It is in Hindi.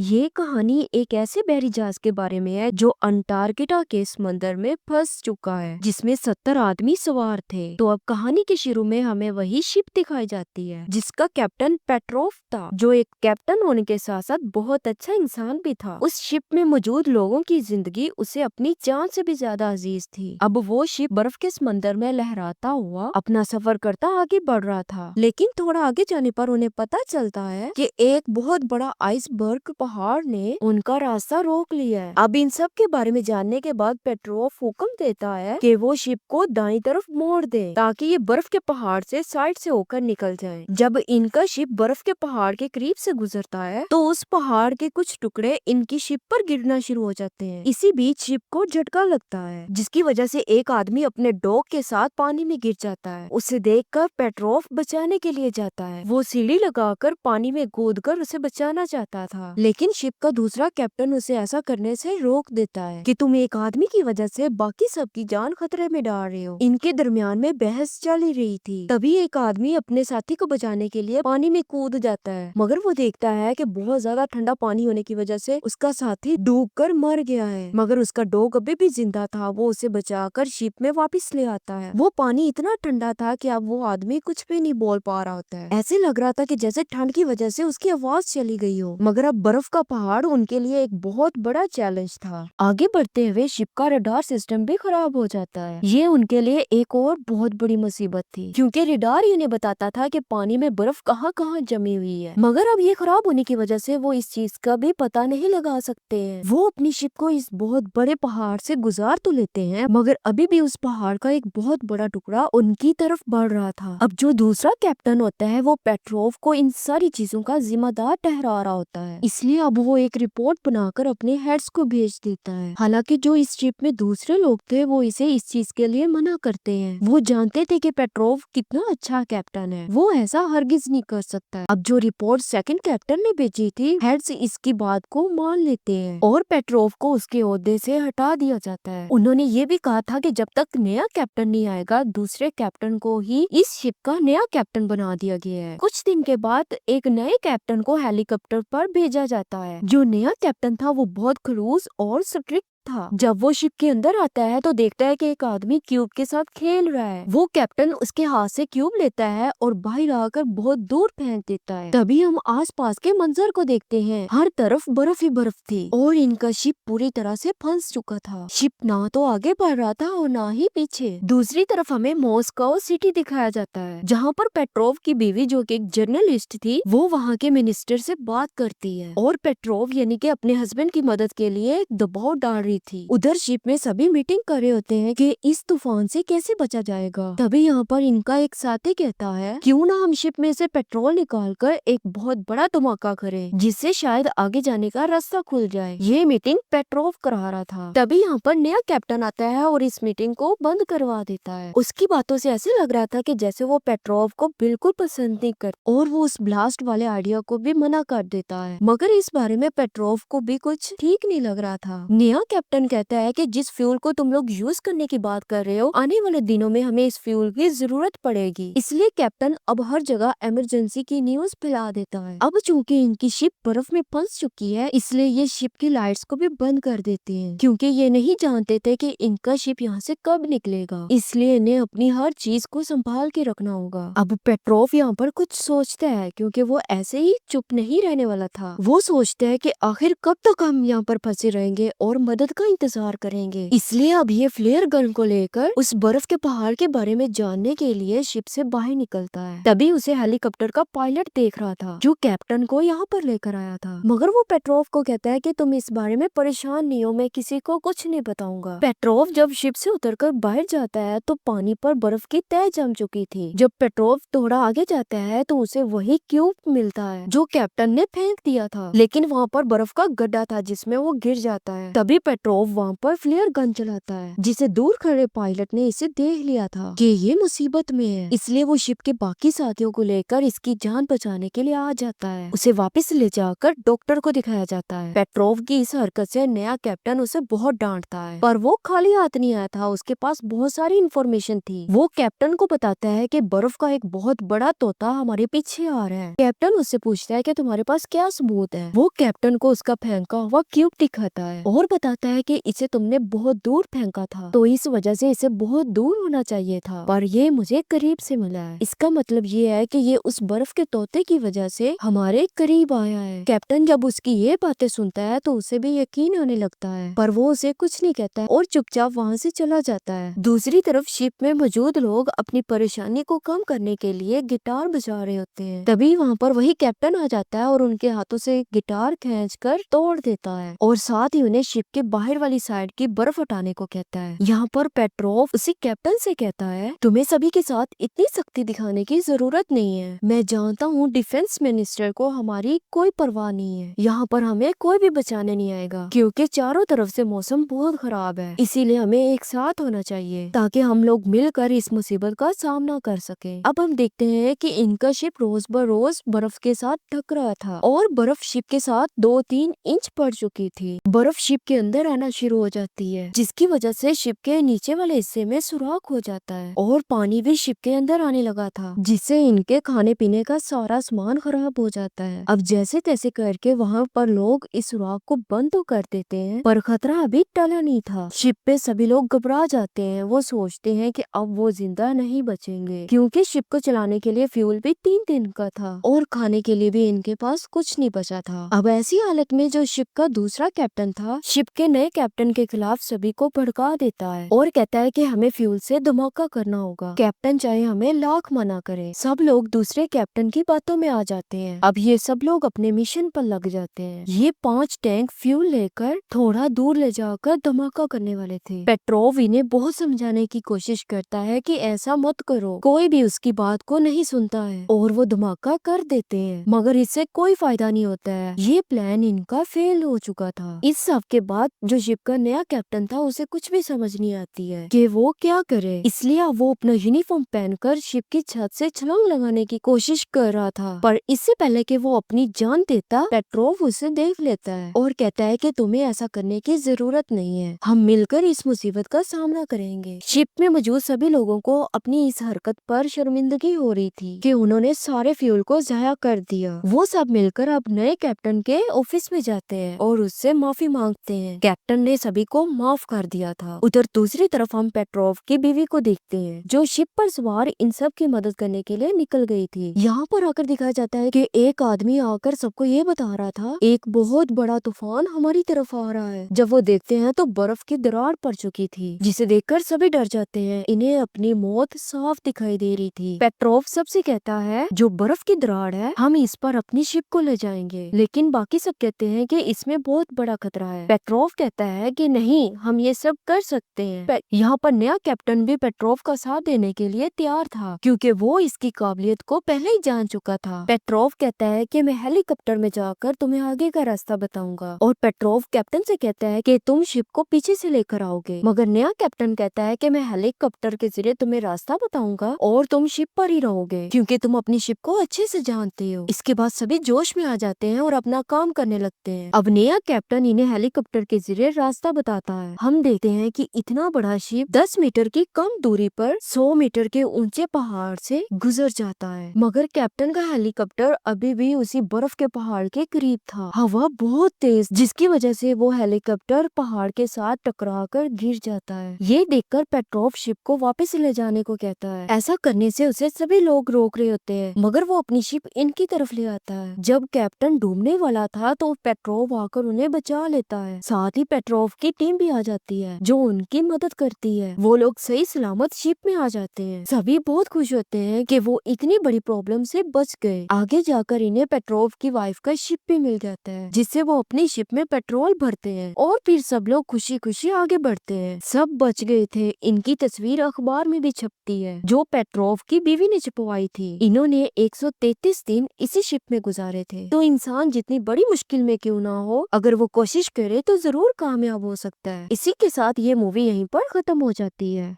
ये कहानी एक ऐसे बहरी जहाज के बारे में है जो अंटार्कटिका के समंदर में फंस चुका है, जिसमें 70 आदमी सवार थे। तो अब कहानी के शुरू में हमें वही शिप दिखाई जाती है जिसका कैप्टन पेट्रोव था, जो एक कैप्टन होने के साथ साथ बहुत अच्छा इंसान भी था। उस शिप में मौजूद लोगों की जिंदगी उसे अपनी जान से भी ज्यादा अजीज थी। अब वो शिप बर्फ के समंदर में लहराता हुआ अपना सफर करता आगे बढ़ रहा था, लेकिन थोड़ा आगे जाने पर उन्हें पता चलता है कि एक बहुत बड़ा आइसबर्ग पहाड़ ने उनका रास्ता रोक लिया है। अब इन सब के बारे में जानने के बाद पेट्रोव हुक्म देता है कि वो शिप को दाईं तरफ मोड़ दे ताकि ये बर्फ के पहाड़ से साइड से होकर निकल जाए। जब इनका शिप बर्फ के पहाड़ के करीब से गुजरता है तो उस पहाड़ के कुछ टुकड़े इनकी शिप पर गिरना शुरू हो जाते हैं। इसी बीच शिप को झटका लगता है, जिसकी वजह से एक आदमी अपने डॉग के साथ पानी में गिर जाता है। उसे देखकर पेट्रोव बचाने के लिए जाता है। वो सीढ़ी लगाकर पानी में कूदकर उसे बचाना चाहता था, लेकिन शिप का दूसरा कैप्टन उसे ऐसा करने से रोक देता है कि तुम एक आदमी की वजह से बाकी सबकी जान खतरे में डाल रहे हो। इनके दरमियान में बहस चल ही रही थी, तभी एक आदमी अपने साथी को बचाने के लिए पानी में कूद जाता है, मगर वो देखता है कि बहुत ज्यादा ठंडा पानी होने की वजह से उसका साथी डूबकर मर गया है, मगर उसका डॉग अभी भी जिंदा था। वो उसे बचाकर शिप में वापस ले आता है। वो पानी इतना ठंडा था कि अब वो आदमी कुछ भी नहीं बोल पा रहा होता है। ऐसे लग रहा था कि जैसे ठंड की वजह से उसकी आवाज चली गई हो। मगर अब बर्फ का पहाड़ उनके लिए एक बहुत बड़ा चैलेंज था। आगे बढ़ते हुए शिप का रडार सिस्टम भी खराब हो जाता है। ये उनके लिए एक और बहुत बड़ी मुसीबत थी, क्योंकि रडार इन्हें बताता था कि पानी में बर्फ कहाँ कहाँ जमी हुई है, मगर अब ये खराब होने की वजह से वो इस चीज का भी पता नहीं लगा सकते हैं। वो अपनी शिप को इस बहुत बड़े पहाड़ से गुजार तो लेते हैं, मगर अभी भी उस पहाड़ का एक बहुत बड़ा टुकड़ा उनकी तरफ बढ़ रहा था। अब जो दूसरा कैप्टन होता है वो पेट्रोव को इन सारी चीजों का जिम्मेदार ठहरा रहा होता है, इसलिए अब वो एक रिपोर्ट बनाकर अपने हेड्स को भेज देता है। हालांकि जो इस शिप में दूसरे लोग थे वो इसे इस चीज के लिए मना करते हैं। वो जानते थे कि पेट्रोव कितना अच्छा कैप्टन है, वो ऐसा हरगिज नहीं कर सकता। अब जो रिपोर्ट सेकंड कैप्टन ने भेजी थी, हेड्स इसकी बात को मान लेते हैं और पेट्रोव को उसके ओहदे से हटा दिया जाता है। उन्होंने ये भी कहा था कि जब तक नया कैप्टन नहीं आएगा दूसरे कैप्टन को ही इस शिप का नया कैप्टन बना दिया गया है। कुछ दिन के बाद एक नए कैप्टन को हेलीकॉप्टर पर भेजा जाता है। जो नया कैप्टन था वो बहुत खड़ूस और स्ट्रिक्ट था। जब वो शिप के अंदर आता है तो देखता है कि एक आदमी क्यूब के साथ खेल रहा है। वो कैप्टन उसके हाथ से क्यूब लेता है और बाहर आकर बहुत दूर फेंक देता है। तभी हम आसपास के मंजर को देखते हैं। हर तरफ बर्फ ही बर्फ थी और इनका शिप पूरी तरह से फंस चुका था। शिप ना तो आगे बढ़ रहा था और ना ही पीछे। दूसरी तरफ हमें मॉस्को सिटी दिखाया जाता है, जहाँ पर पेट्रोव की बीवी जो कि एक जर्नलिस्ट थी, वो वहाँ के मिनिस्टर से बात करती है और पेट्रोव यानी कि अपने हस्बैंड की मदद के लिए दबाव डाल रही थी। उधर शिप में सभी मीटिंग कर रहे होते हैं कि इस तूफान से कैसे बचा जाएगा। तभी यहाँ पर इनका एक साथी कहता है क्यों ना हम शिप में से पेट्रोल निकाल कर एक बहुत बड़ा धमाका करें, जिससे शायद आगे जाने का रास्ता खुल जाए। ये मीटिंग पेट्रोव करा रहा था। तभी यहाँ पर नया कैप्टन आता है और इस मीटिंग को बंद करवा देता है। उसकी बातों से ऐसे लग रहा था कि जैसे वो पेट्रोव को बिल्कुल पसंद नहीं करता और वो उस ब्लास्ट वाले आइडिया को भी मना कर देता है। मगर इस बारे में पेट्रोव को भी कुछ ठीक नहीं लग रहा था। नया कैप्टन कहता है कि जिस फ्यूल को तुम लोग यूज करने की बात कर रहे हो, आने वाले दिनों में हमें इस फ्यूल की जरूरत पड़ेगी। इसलिए कैप्टन अब हर जगह इमरजेंसी की न्यूज फैला देता है। अब चूंकि इनकी शिप बर्फ में फंस चुकी है, इसलिए ये शिप की लाइट्स को भी बंद कर देते हैं, क्योंकि ये नहीं जानते थे कि इनका शिप यहाँ से कब निकलेगा। इसलिए इन्हें अपनी हर चीज को संभाल के रखना होगा। अब पेट्रोव यहाँ पर कुछ सोचता है, क्योंकि वो ऐसे ही चुप नहीं रहने वाला था। वो सोचता है कि आखिर कब तक हम यहाँ पर फंसे रहेंगे और मदद का इंतजार करेंगे। इसलिए अब ये फ्लेयर गन को लेकर उस बर्फ के पहाड़ के बारे में जानने के लिए शिप से बाहर निकलता है। तभी उसे हेलीकॉप्टर का पायलट देख रहा था, जो कैप्टन को यहाँ पर लेकर आया था। मगर वो पेट्रोव को कहता है कि तुम इस बारे में परेशान नहीं हो, मैं किसी को कुछ नहीं बताऊंगा। पेट्रोव जब शिप से उतरकर बाहर जाता है तो पानी पर बर्फ की तह जम चुकी थी। जब पेट्रोव थोड़ा आगे जाता है तो उसे वही क्यूब मिलता है जो कैप्टन ने फेंक दिया था, लेकिन वहाँ पर बर्फ का गड्ढा था जिसमें वो गिर जाता है। तभी पेट्रोव वहाँ पर फ्लेयर गन चलाता है, जिसे दूर खड़े पायलट ने इसे देख लिया था कि ये मुसीबत में है, इसलिए वो शिप के बाकी साथियों को लेकर इसकी जान बचाने के लिए आ जाता है। उसे वापस ले जाकर डॉक्टर को दिखाया जाता है। पेट्रोव की इस हरकत से नया कैप्टन उसे बहुत डांटता है, पर वो खाली हाथ नहीं आया था, उसके पास बहुत सारी इन्फॉर्मेशन थी। वो कैप्टन को बताता है कि बर्फ का एक बहुत बड़ा तोता हमारे पीछे आ रहा है। कैप्टन उससे पूछता है कि तुम्हारे पास क्या सबूत है। वो कैप्टन को उसका फेंका हुआ क्यूब दिखाता है और बताता है कि इसे तुमने बहुत दूर फेंका था, तो इस वजह से इसे बहुत दूर होना चाहिए था, पर ये मुझे करीब से मिला है। इसका मतलब ये है कि ये उस बर्फ के तोते की वजह से हमारे करीब आया है। कैप्टन जब उसकी ये बातें सुनता है तो उसे भी यकीन आने लगता है, पर वो उसे कुछ नहीं कहता है और चुपचाप वहाँ से चला जाता है। दूसरी तरफ शिप में मौजूद लोग अपनी परेशानी को कम करने के लिए गिटार बजा रहे होते हैं। तभी वहाँ पर वही कैप्टन आ जाता है और उनके हाथों से गिटार खींचकर तोड़ देता है और साथ ही उन्हें शिप के बाहर वाली साइड की बर्फ हटाने को कहता है। यहाँ पर पेट्रोव उसी कैप्टन से कहता है, तुम्हें सभी के साथ इतनी सख्ती दिखाने की जरूरत नहीं है। मैं जानता हूँ डिफेंस मिनिस्टर को हमारी कोई परवाह नहीं है। यहाँ पर हमें कोई भी बचाने नहीं आएगा, क्योंकि चारों तरफ से मौसम बहुत खराब है। इसीलिए हमें एक साथ होना चाहिए ताकि हम लोग मिलकर इस मुसीबत का सामना कर सके। अब हम देखते हैं कि इनका शिप रोज ब रोज बर्फ के साथ ढक रहा था और बर्फ शिप के साथ 2-3 इंच पड़ चुकी थी। बर्फ शिप के अंदर आना शुरू हो जाती है, जिसकी वजह से शिप के नीचे वाले हिस्से में सुराख हो जाता है और पानी भी शिप के अंदर आने लगा था, जिससे इनके खाने पीने का सारा सामान खराब हो जाता है। अब जैसे तैसे करके वहाँ पर लोग इस सुराख को बंद तो कर देते हैं, पर खतरा अभी टला नहीं था। शिप पे सभी लोग घबरा जाते हैं। वो सोचते हैं कि अब वो जिंदा नहीं बचेंगे, क्योंकि शिप को चलाने के लिए फ्यूल भी 3 दिन का था और खाने के लिए भी इनके पास कुछ नहीं बचा था। अब ऐसी हालत में जो शिप का दूसरा कैप्टन था, शिप के नए कैप्टन के खिलाफ सभी को भड़का देता है और कहता है कि हमें फ्यूल से धमाका करना होगा, कैप्टन चाहे हमें लाख मना करे। सब लोग दूसरे कैप्टन की बातों में आ जाते हैं। अब ये सब लोग अपने मिशन पर लग जाते हैं। ये 5 टैंक फ्यूल लेकर थोड़ा दूर ले जाकर धमाका करने वाले थे। पेट्रोव इन्हें बहुत समझाने की कोशिश करता है कि ऐसा मत करो, कोई भी उसकी बात को नहीं सुनता है और वो धमाका कर देते हैं, मगर इससे कोई फायदा नहीं होता है। ये प्लान इनका फेल हो चुका था। इस सब के बाद जो शिप का नया कैप्टन था उसे कुछ भी समझ नहीं आती है कि वो क्या करे, इसलिए वो अपना यूनिफॉर्म पहनकर शिप की छत से छलांग लगाने की कोशिश कर रहा था। पर इससे पहले कि वो अपनी जान देता, पेट्रोव उसे देख लेता है और कहता है कि तुम्हें ऐसा करने की जरूरत नहीं है, हम मिलकर इस मुसीबत का सामना करेंगे। शिप में मौजूद सभी लोगों को अपनी इस हरकत पर शर्मिंदगी हो रही थी कि उन्होंने सारे फ्यूल को जाया कर दिया। वो सब मिलकर अब नए कैप्टन के ऑफिस में जाते हैं और उससे माफी मांगते हैं। कैप्टन ने सभी को माफ कर दिया था। उधर दूसरी तरफ हम पेट्रोव की बीवी को देखते हैं, जो शिप पर सवार इन सब की मदद करने के लिए निकल गई थी। यहाँ पर आकर दिखाया जाता है कि एक आदमी आकर सबको ये बता रहा था, एक बहुत बड़ा तूफान हमारी तरफ आ रहा है। जब वो देखते हैं तो बर्फ की दरार पड़ चुकी थी, जिसे देखकर सभी डर जाते हैं। इन्हें अपनी मौत साफ दिखाई दे रही थी। पेट्रोव सबसे कहता है, जो बर्फ की दरार है हम इस पर अपनी शिप को ले जाएंगे, लेकिन बाकी सब कहते हैं कि इसमें बहुत बड़ा खतरा है। पेट्रोव कहता है कि नहीं, हम ये सब कर सकते हैं। यहाँ पर नया कैप्टन भी पेट्रोव का साथ देने के लिए तैयार था, क्योंकि वो इसकी काबिलियत को पहले ही जान चुका था। पेट्रोव कहता है कि मैं हेलीकॉप्टर में जाकर तुम्हें आगे का रास्ता बताऊंगा, और पेट्रोव कैप्टन से कहता है कि तुम शिप को पीछे से लेकर आओगे, मगर नया कैप्टन कहता है कि मैं हेलीकॉप्टर के जरिए तुम्हें रास्ता बताऊंगा और तुम शिप पर ही रहोगे, क्योंकि तुम अपनी शिप को अच्छे से जानते हो। इसके बाद सभी जोश में आ जाते हैं और अपना काम करने लगते हैं। अब नया कैप्टन इन्हें हेलीकॉप्टर के जरिए रास्ता बताता है। हम देखते हैं कि इतना बड़ा शिप 10 मीटर की कम दूरी पर 100 मीटर के ऊंचे पहाड़ से गुजर जाता है, मगर कैप्टन का हेलीकॉप्टर अभी भी उसी बर्फ के पहाड़ के करीब था। हवा बहुत तेज, जिसकी वजह से वो हेलीकॉप्टर पहाड़ के साथ टकराकर गिर जाता है। ये देखकर पेट्रोव शिप को वापस ले जाने को कहता है। ऐसा करने से उसे सभी लोग रोक रहे होते हैं, मगर वो अपनी शिप इनकी तरफ ले आता है। जब कैप्टन डूबने वाला था तो पेट्रोव आकर उन्हें बचा लेता है। साथ ही पेट्रोव की टीम भी आ जाती है, जो उनकी मदद करती है। वो लोग सही सलामत शिप में आ जाते हैं। सभी बहुत खुश होते हैं कि वो इतनी बड़ी प्रॉब्लम से बच गए। आगे जाकर इन्हें पेट्रोव की वाइफ का शिप भी मिल जाता है, जिससे वो अपनी शिप में पेट्रोल भरते हैं और फिर सब लोग खुशी खुशी आगे बढ़ते हैं। सब बच गए थे। इनकी तस्वीर अखबार में भी छपती है, जो पेट्रोव की बीवी ने छपवाई थी। इन्होंने 133 दिन इसी शिप में गुजारे थे। तो इंसान जितनी बड़ी मुश्किल में क्यों ना हो, अगर वो कोशिश करे तो जरूर कामयाब हो सकता है। इसी के साथ ये मूवी यहीं पर खत्म हो जाती है।